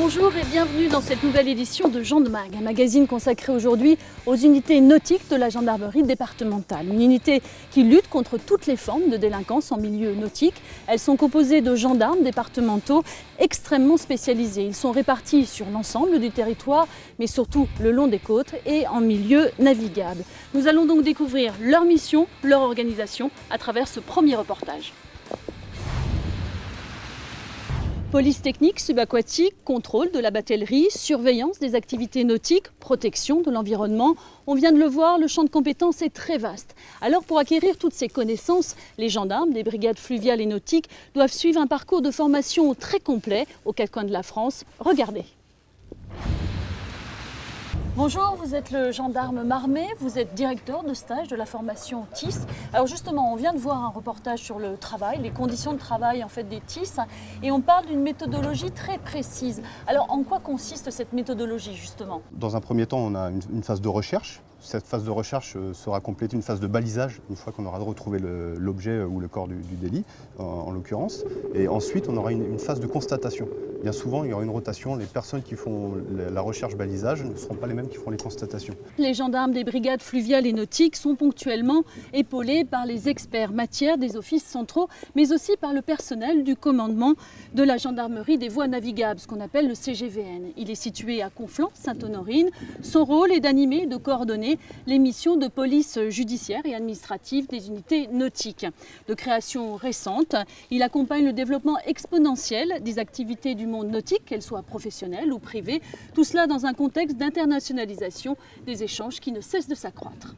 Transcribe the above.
Bonjour et bienvenue dans cette nouvelle édition de Gendemag, un magazine consacré aujourd'hui aux unités nautiques de la gendarmerie départementale. Une unité qui lutte contre toutes les formes de délinquance en milieu nautique. Elles sont composées de gendarmes départementaux extrêmement spécialisés. Ils sont répartis sur l'ensemble du territoire, mais surtout le long des côtes et en milieu navigable. Nous allons donc découvrir leur mission, leur organisation à travers ce premier reportage. Police technique subaquatique, contrôle de la batellerie, surveillance des activités nautiques, protection de l'environnement. On vient de le voir, le champ de compétences est très vaste. Alors pour acquérir toutes ces connaissances, les gendarmes des brigades fluviales et nautiques doivent suivre un parcours de formation très complet aux quatre coins de la France. Regardez. Bonjour, vous êtes le gendarme Marmet, vous êtes directeur de stage de la formation TIS. Alors justement, on vient de voir un reportage sur le travail, les conditions de travail en fait des TIS, et on parle d'une méthodologie très précise. Alors en quoi consiste cette méthodologie justement? Dans un premier temps, on a une phase de recherche. Cette phase de recherche sera complétée d'une phase de balisage, une fois qu'on aura retrouvé l'objet ou le corps du délit, en l'occurrence. Et ensuite, on aura une phase de constatation. Bien souvent, il y aura une rotation. Les personnes qui font la recherche-balisage ne seront pas les mêmes qui feront les constatations. Les gendarmes des brigades fluviales et nautiques sont ponctuellement épaulés par les experts matières des offices centraux, mais aussi par le personnel du commandement de la gendarmerie des voies navigables, ce qu'on appelle le CGVN. Il est situé à Conflans-Sainte-Honorine. Son rôle est d'animer et de coordonner les missions de police judiciaire et administrative des unités nautiques. De création récente, il accompagne le développement exponentiel des activités du monde nautique, qu'elles soient professionnelles ou privées, tout cela dans un contexte d'internationalisation des échanges qui ne cessent de s'accroître.